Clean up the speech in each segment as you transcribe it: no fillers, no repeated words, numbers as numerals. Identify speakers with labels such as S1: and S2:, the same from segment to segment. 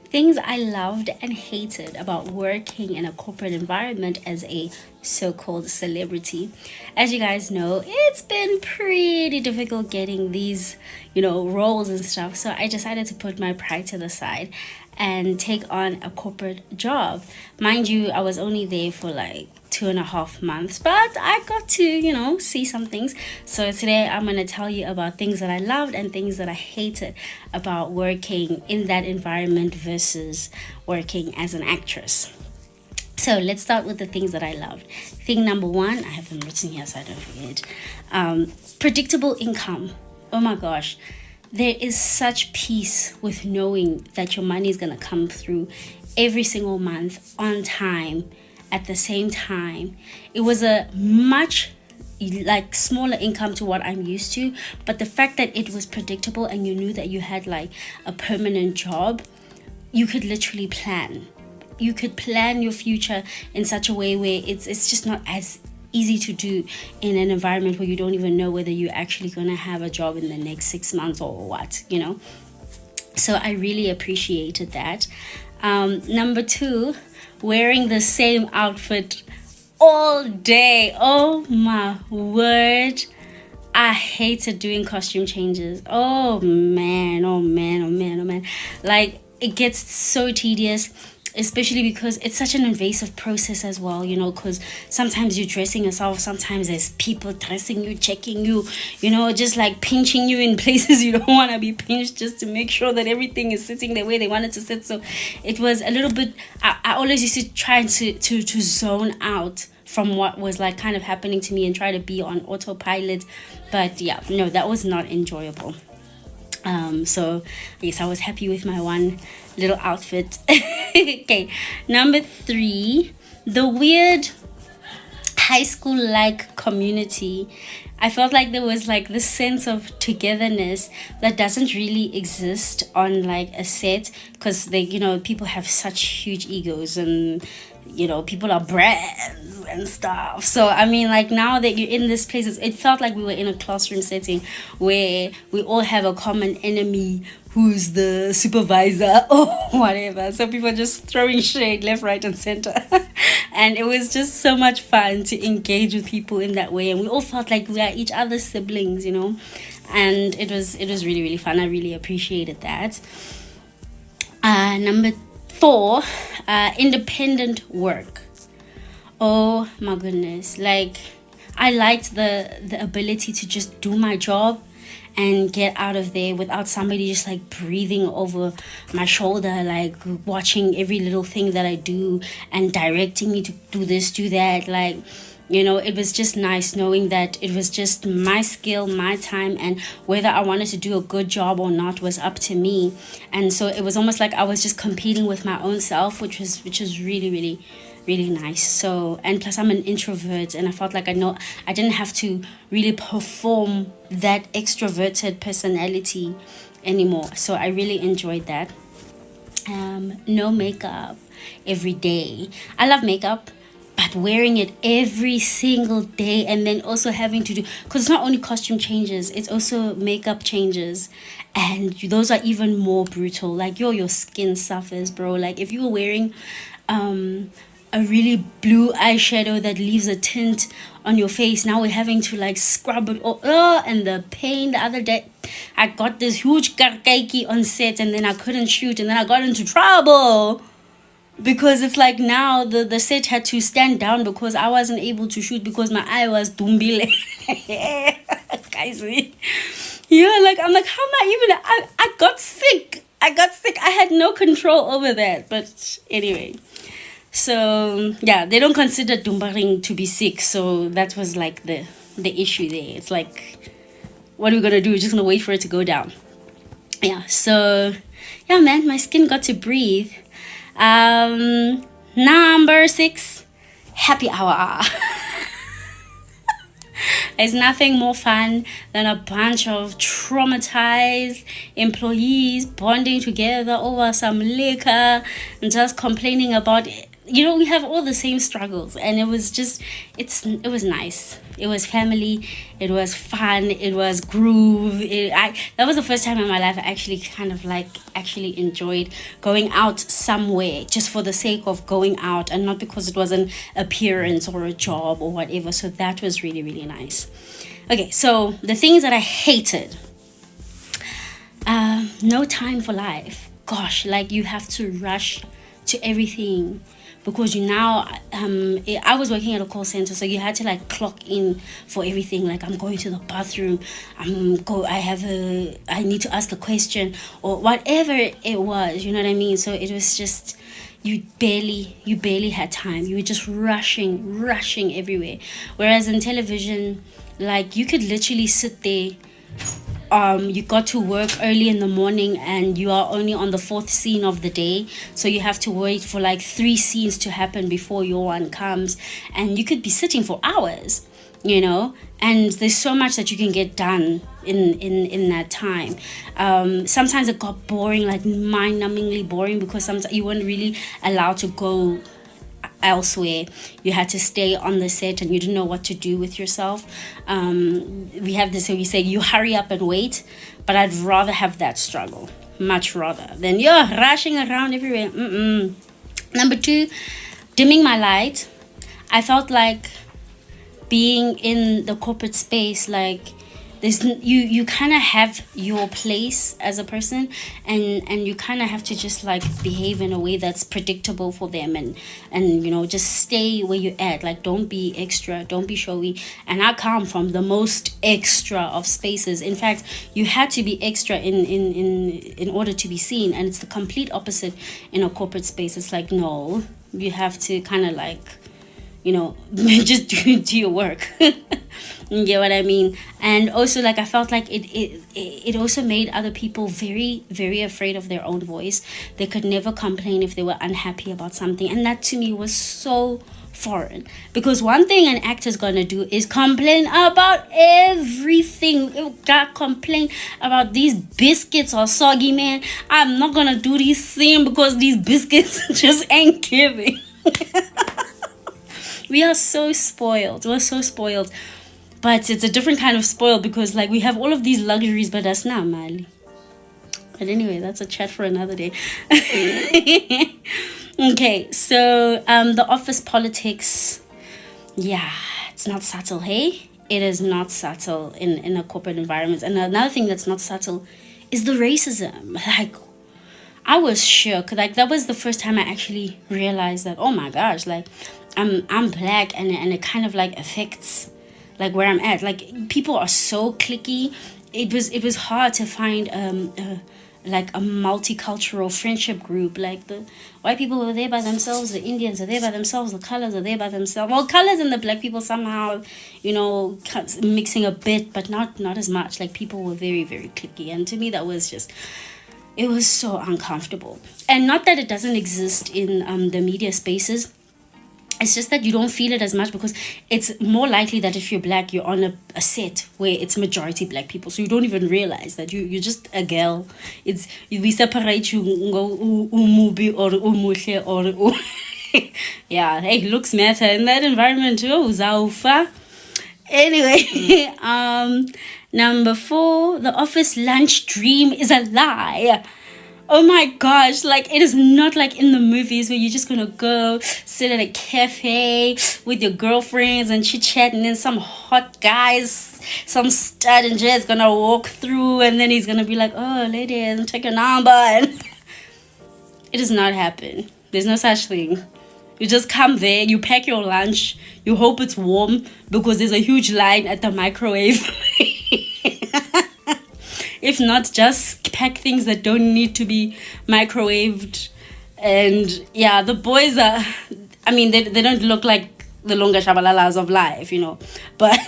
S1: Things I loved and hated about working in a corporate environment as a so-called celebrity. As you guys know, it's been pretty difficult getting these, roles and stuff. So I decided to put my pride to the side and take on a corporate job. Mind you, I was only there for like 2.5 months, but I got to, see some things. So today I'm going to tell you about things that I loved and things that I hated about working in that environment versus working as an actress. So let's start with the things that I loved. Thing number one, I have them written here so I don't forget. Predictable income. Oh my gosh. There is such peace with knowing that your money is going to come through every single month on time at the same time. It was a much like smaller income to what I'm used to, but the fact that it was predictable and you knew that you had like a permanent job, you could literally plan. You could plan your future in such a way where it's just not as easy to do in an environment where you don't even know whether you're actually going to have a job in the next 6 months or what, So I really appreciated that. Number two, wearing the same outfit all day. Oh my word. I hated doing costume changes. Oh man, oh man, oh man, oh man. Like, it gets so tedious, especially because it's such an invasive process as well, because sometimes you're dressing yourself, sometimes there's people dressing you, checking you, just like pinching you in places you don't want to be pinched, just to make sure that everything is sitting the way they want it to sit. So it was a little bit, I always used to try to zone out from what was like kind of happening to me and try to be on autopilot. But yeah, no, that was not enjoyable. So yes, I was happy with my one little outfit. Okay, number three, the weird high school like community. I felt like there was like this sense of togetherness that doesn't really exist on like a set, because they, people have such huge egos, and people are brands and stuff. So I mean, like, now that you're in this place, it felt like we were in a classroom setting where we all have a common enemy who's the supervisor or whatever. So people just throwing shade left, right, and center. And it was just so much fun to engage with people in that way, and we all felt like we are each other's siblings, and it was really, really fun. I really appreciated that. Number four, independent work. Oh my goodness, like, I liked the ability to just do my job and get out of there without somebody just like breathing over my shoulder, like watching every little thing that I do and directing me to do this, do that. Like, it was just nice knowing that it was just my skill, my time, and whether I wanted to do a good job or not was up to me. And so it was almost like I was just competing with my own self, which was really, really, really nice. So, and plus I'm an introvert, and I felt like I didn't have to really perform that extroverted personality anymore. So I really enjoyed that. No makeup every day. I love makeup, but wearing it every single day, and then also having to do, because it's not only costume changes, it's also makeup changes, and those are even more brutal. Like, your skin suffers, bro. Like, if you were wearing a really blue eyeshadow that leaves a tint on your face, now we're having to like scrub it all. And the pain. The other day I got this huge karkaiki on set, and then I couldn't shoot, and then I got into trouble because it's like now the set had to stand down because I wasn't able to shoot because my eye was dumbile. Guys, yeah, like, I'm like, how am I even, I got sick. I had no control over that. But anyway, so yeah, they don't consider dumbaring to be sick, so that was like the issue there. It's like, what are we gonna do? We're just gonna wait for it to go down. Yeah, so yeah, man, my skin got to breathe. Number 6, happy hour. There's nothing more fun than a bunch of traumatized employees bonding together over some liquor and just complaining about we have all the same struggles, and it was just, it was nice. It was family, it was fun, it was groove. That was the first time in my life I actually kind of like actually enjoyed going out somewhere just for the sake of going out, and not because it was an appearance or a job or whatever. So that was really, really nice. Okay, so the things that I hated. No time for life. Gosh, like you have to rush to everything, because I was working at a call center, so you had to like clock in for everything. Like, I'm going to the bathroom, I need to ask a question, or whatever it was, you know what I mean? So it was just, you barely had time. You were just rushing everywhere. Whereas in television, like, you could literally sit there. You got to work early in the morning, and you are only on the 4th scene of the day, so you have to wait for like 3 scenes to happen before your one comes, and you could be sitting for hours, and there's so much that you can get done in that time. Sometimes it got boring, like mind-numbingly boring, because sometimes you weren't really allowed to go elsewhere. You had to stay on the set, and you didn't know what to do with yourself. We have this, we say, you hurry up and wait, but I'd rather have that struggle, much rather, than you're rushing around everywhere. Number 2, dimming my light. I felt like being in the corporate space, like, you kind of have your place as a person, and you kind of have to just like behave in a way that's predictable for them, and just stay where you're at. Like, don't be extra, don't be showy. And I come from the most extra of spaces. In fact, you had to be extra in order to be seen, and it's the complete opposite in a corporate space. It's like, no, you have to kind of like, just do your work. You get what I mean? And also, like, I felt like it also made other people very, very afraid of their own voice. They could never complain if they were unhappy about something, and that to me was so foreign, because one thing an actor's gonna do is complain about everything. Complain about these biscuits are soggy, man. I'm not gonna do this scene because these biscuits just ain't giving. We are so spoiled. We're so spoiled. But it's a different kind of spoiled, because like we have all of these luxuries, but that's not mali. But anyway, that's a chat for another day. Okay, so the office politics, yeah, it's not subtle, hey? It is not subtle in a corporate environment. And another thing that's not subtle is the racism. Like, I was shook. Like, that was the first time I actually realized that, oh my gosh, like, I'm black, and it kind of like affects like where I'm at. Like, people are so cliquey. It was hard to find like a multicultural friendship group. Like, the white people were there by themselves, the Indians are there by themselves, the colors are there by themselves. Well, colors and the black people somehow, mixing a bit, but not as much. Like, people were very, very cliquey, and to me that was just, it was so uncomfortable. And not that it doesn't exist in the media spaces. It's just that you don't feel it as much, because it's more likely that if you're black, you're on a set where it's majority black people. So you don't even realize that you're just a girl. We separate you, umubi or umuhle or yeah, hey, looks matter in that environment. Oh, zaufa. Anyway, number 4, the office lunch dream is a lie. Oh my gosh, like, it is not like in the movies where you're just gonna go sit at a cafe with your girlfriends and chit-chat, and then some hot guys, some stud and just gonna walk through, and then he's gonna be like, oh, ladies, take your number. And it does not happen. There's no such thing. You just come there, you pack your lunch, you hope it's warm, because there's a huge line at the microwave. If not, just pack things that don't need to be microwaved. And yeah, the boys are, I mean, they don't look like the longa shabalalas of life, but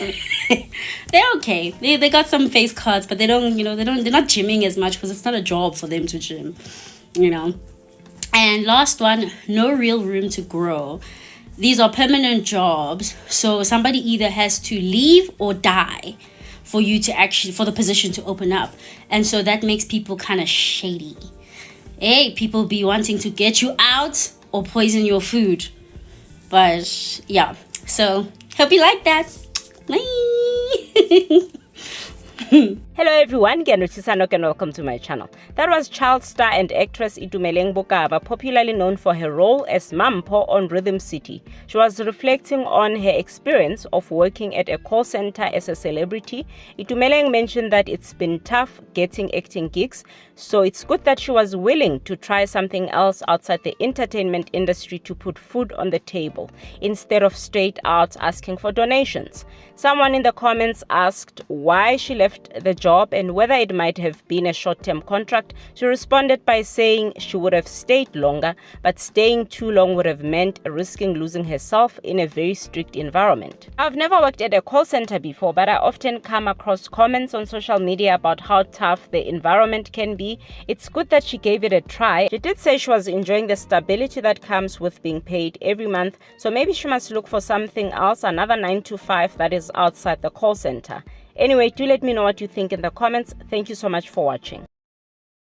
S1: they're okay. They got some face cards, but they're not gymming as much, because it's not a job for them to gym, And last one, no real room to grow. These are permanent jobs, so somebody either has to leave or die for the position to open up. And so that makes people kind of shady. Hey, people be wanting to get you out or poison your food. But yeah, so hope you like that. Bye.
S2: Hello everyone, and welcome to my channel. That was child star and actress Itumeleng Bokaba, popularly known for her role as Mampho on Rhythm City. She was reflecting on her experience of working at a call center as a celebrity. Itumeleng mentioned that it's been tough getting acting gigs, so it's good that she was willing to try something else outside the entertainment industry to put food on the table, instead of straight out asking for donations. Someone in the comments asked why she left the job and whether it might have been a short-term contract. She responded by saying she would have stayed longer, but staying too long would have meant risking losing herself in a very strict environment. I've never worked at a call center before, but I often come across comments on social media about how tough the environment can be. It's good that she gave it a try. She did say she was enjoying the stability that comes with being paid every month, so maybe she must look for something else, another 9 to 5 that is outside the call center. Anyway, do let me know what you think in the comments. Thank you so much for watching.